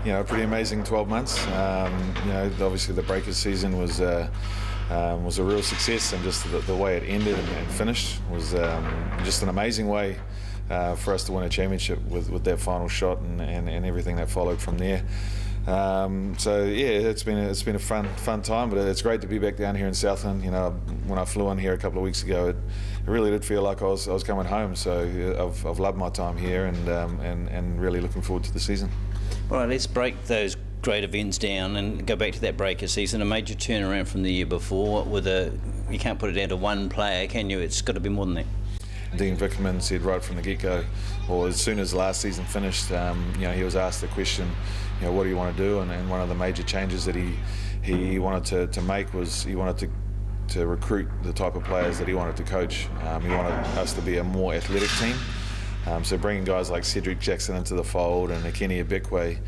a pretty amazing 12 months. Obviously the Breakers season was a real success, and just the way it ended and finished was just an amazing way for us to win a championship with that final shot and everything that followed from there. It's been a fun time, but it's great to be back down here in Southland. When I flew in here a couple of weeks ago, it really did feel like I was coming home. So I've loved my time here, and really looking forward to the season. All right, let's break those great events down and go back to that Breaker season. A major turnaround from the year before. You can't put it down to one player, can you? It's got to be more than that. Dean Vickerman said right from the get-go, or as soon as last season finished, he was asked the question, what do you want to do? And one of the major changes that he wanted to make was he wanted to recruit the type of players that he wanted to coach. He wanted us to be a more athletic team. So bringing guys like Cedric Jackson into the fold and Akeni Abekwe,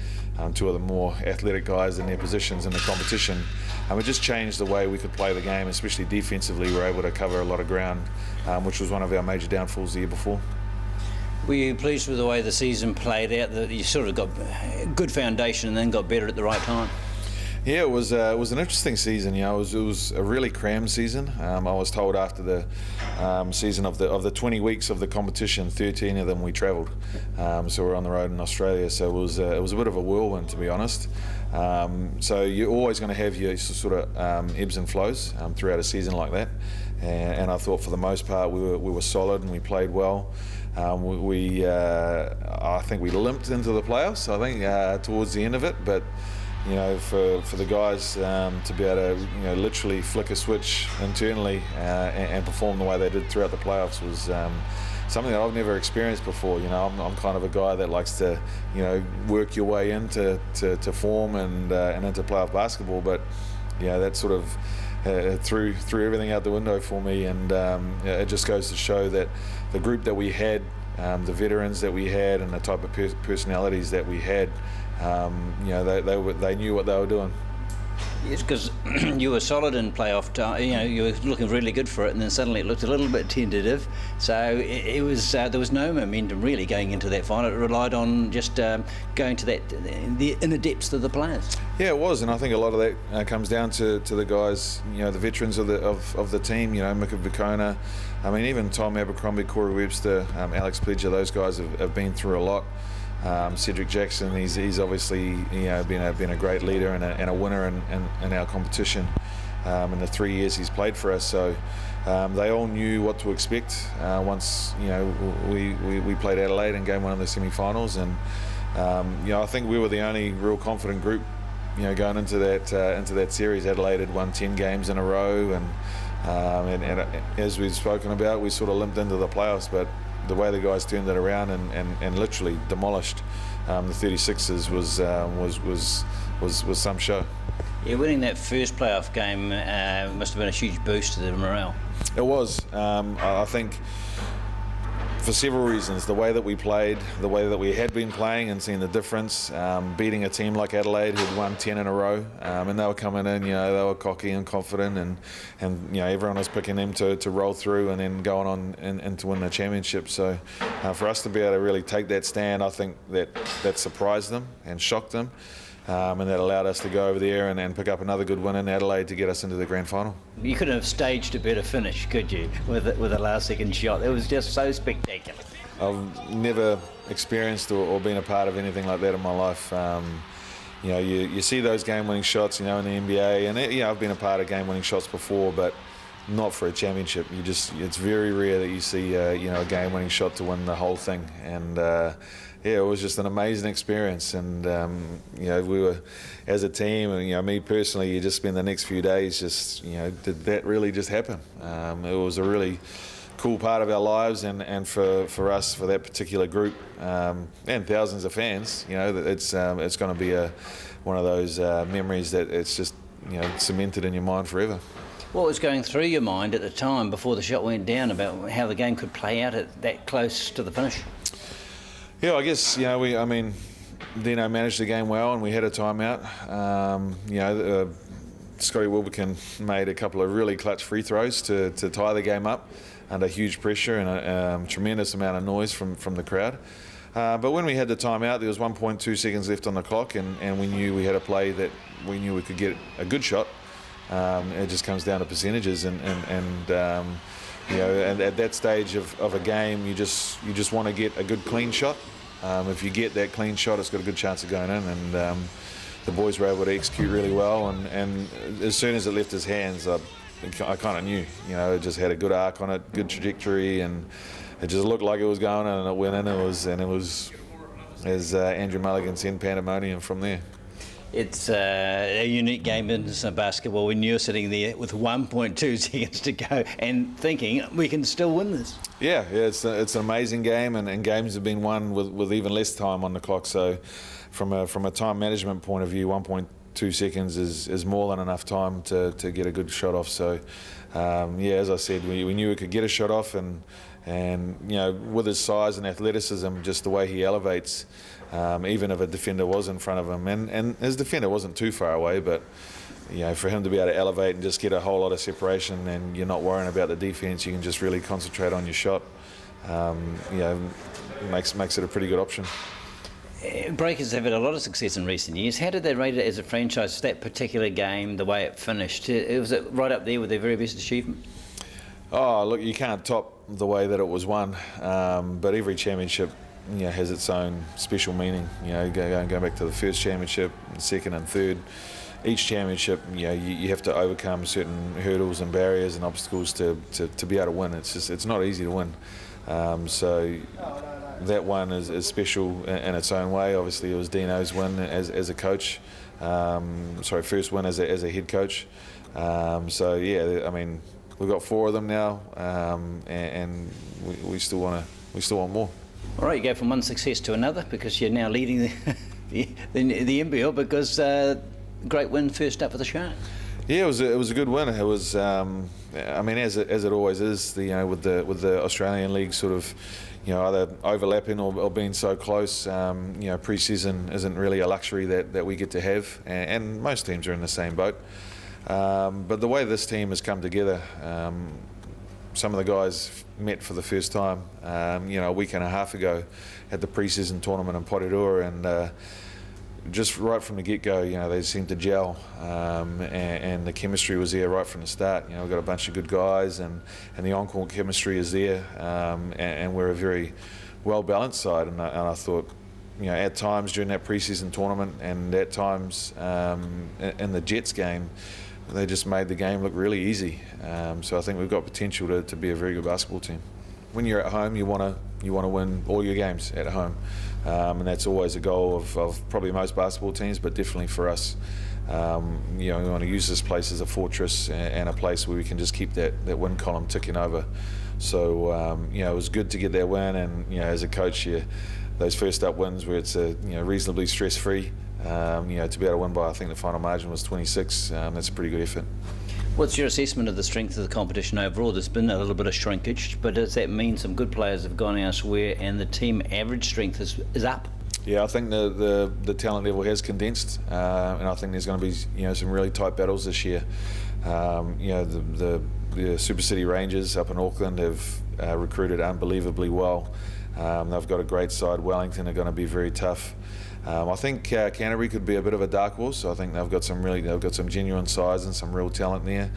two of the more athletic guys in their positions in the competition, it just changed the way we could play the game, especially defensively. We were able to cover a lot of ground, which was one of our major downfalls the year before. Were you pleased with the way the season played out, that you sort of got a good foundation and then got better at the right time? Yeah, it was an interesting season. It was a really crammed season. I was told after the season of the 20 weeks of the competition, 13 of them we travelled. So we're on the road in Australia. So it was a bit of a whirlwind, to be honest. So you're always going to have your sort of ebbs and flows throughout a season like that. And I thought for the most part we were solid and we played well. I think we limped into the playoffs, I think, towards the end of it, but for the guys to be able to literally flick a switch internally and perform the way they did throughout the playoffs was something that I've never experienced before. I'm kind of a guy that likes to work your way into form and into playoff basketball, but that sort of threw everything out the window for me, and it just goes to show that the group that we had, the veterans that we had, and the type of personalities that we had, they knew what they were doing. Yes, because you were solid in playoff time. You were looking really good for it, and then suddenly it looked a little bit tentative. So it was there was no momentum really going into that final. It relied on just going to the inner depths of the players. Yeah, it was, and I think a lot of that comes down to the guys, the veterans of the team. Mika Vicona, even Tom Abercrombie, Corey Webster, Alex Pledger. Those guys have been through a lot. Cedric Jackson, he's obviously been a great leader and a winner in our competition in the 3 years he's played for us. So they all knew what to expect once we played Adelaide in game one of the semi-finals, and I think we were the only real confident group going into that series. Adelaide had won 10 games in a row, and as we've spoken about, we sort of limped into the playoffs, but the way the guys turned it around and literally demolished the 36ers was some show. Yeah, winning that first playoff game must have been a huge boost to the morale. It was. I think for several reasons. The way that we played, the way that we had been playing, and seeing the difference, beating a team like Adelaide who'd won 10 in a row, and they were coming in, they were cocky and confident, and everyone was picking them to roll through and then going on and to win the championship. So for us to be able to really take that stand, I think that surprised them and shocked them. And that allowed us to go over there and pick up another good win in Adelaide to get us into the grand final. You couldn't have staged a better finish, could you, with a last-second shot? It was just so spectacular. I've never experienced or been a part of anything like that in my life. You see those game-winning shots, in the NBA, and I've been a part of game-winning shots before, but not for a championship. It's very rare that you see a game-winning shot to win the whole thing, and it was just an amazing experience. And we were, as a team, and me personally, you just spend the next few days just did that really just happen? It was a really cool part of our lives, and for us, for that particular group, and thousands of fans, it's going to be one of those memories that it's just cemented in your mind forever. What was going through your mind at the time before the shot went down about how the game could play out at that close to the finish? Yeah, I guess Dino managed the game well, and we had a timeout. Scotty Wilbekin made a couple of really clutch free throws to tie the game up under huge pressure and a tremendous amount of noise from the crowd. But when we had the timeout, there was 1.2 seconds left on the clock, and we knew we had a play that we knew we could get a good shot. It just comes down to percentages, and at that stage of a game, you just want to get a good clean shot. If you get that clean shot, it's got a good chance of going in, and the boys were able to execute really well. And as soon as it left his hands, I kind of knew. It just had a good arc on it, good trajectory, and it just looked like it was going in, and it went in. It was as Andrew Mulligan said, pandemonium from there. It's a unique game in basketball when you're sitting there with 1.2 seconds to go and thinking we can still win this. Yeah, it's an amazing game, and games have been won with even less time on the clock. So from a time management point of view, 1.2 seconds is more than enough time to get a good shot off. So as I said, we knew we could get a shot off, and with his size and athleticism, just the way he elevates, even if a defender was in front of him, and his defender wasn't too far away, but for him to be able to elevate and just get a whole lot of separation, and you're not worrying about the defence, you can just really concentrate on your shot. Makes it a pretty good option. Breakers have had a lot of success in recent years. How did they rate it as a franchise, that particular game, the way it finished? Was it right up there with their very best achievement? Oh, look, you can't top the way that it was won, but every championship has its own special meaning. Going back to the first championship, second and third, each championship, you have to overcome certain hurdles and barriers and obstacles to be able to win. It's not easy to win. So that one is special in its own way. Obviously, it was Dino's win as a coach. First win as a head coach. We've got 4 of them now, and we still want more. All right, you go from one success to another because you're now leading the NBL because great win first up for the Sharks. Yeah, it was a good win. It was, as it always is, with the Australian League sort of, either overlapping or being so close. Pre-season isn't really a luxury that we get to have, and most teams are in the same boat. But the way this team has come together, some of the guys met for the first time, a week and a half ago at the pre-season tournament in Porirua, and just right from the get-go, they seemed to gel, and the chemistry was there right from the start. We've got a bunch of good guys, and the on-court chemistry is there, and we're a very well-balanced side. And I thought, at times during that pre-season tournament, and at times in the Jets game, they just made the game look really easy. So I think we've got potential to be a very good basketball team. When you're at home, you want to win all your games at home, and that's always a goal of probably most basketball teams, but definitely for us. We want to use this place as a fortress and a place where we can just keep that win column ticking over. So it was good to get that win, and as a coach, those first up wins where it's reasonably stress-free. To be able to win by, I think the final margin was 26. That's a pretty good effort. What's your assessment of the strength of the competition overall? There's been a little bit of shrinkage, but does that mean some good players have gone elsewhere and the team average strength is up? Yeah, I think the talent level has condensed, and I think there's going to be some really tight battles this year. The Super City Rangers up in Auckland have recruited unbelievably well. They've got a great side. Wellington are going to be very tough. I think Canterbury could be a bit of a dark horse. I think they've got some genuine size and some real talent there.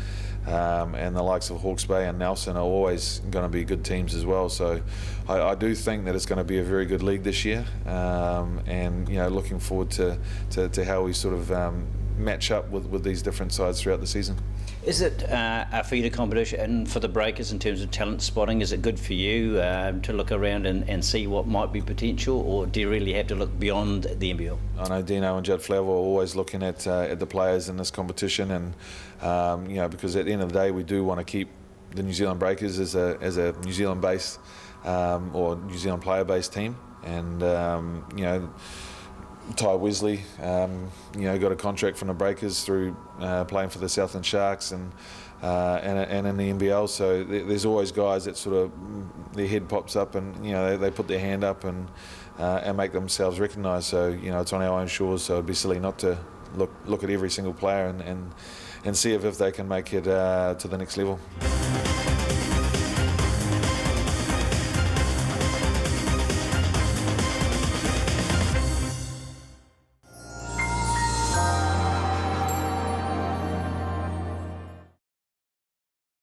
And the likes of Hawke's Bay and Nelson are always going to be good teams as well. So I do think that it's going to be a very good league this year. And looking forward to how we sort of match up with these different sides throughout the season. Is it a feeder competition for the Breakers in terms of talent spotting? Is it good for you to look around and see what might be potential, or do you really have to look beyond the NBL? I know Dino and Judd Flavel are always looking at the players in this competition, and because at the end of the day we do want to keep the New Zealand Breakers as a New Zealand-based or New Zealand player-based team, and Ty Wesley, got a contract from the Breakers through playing for the Southland Sharks and in the NBL. So there's always guys that sort of their head pops up and they put their hand up and make themselves recognised. So it's on our own shores. So it'd be silly not to look at every single player and see if they can make it to the next level.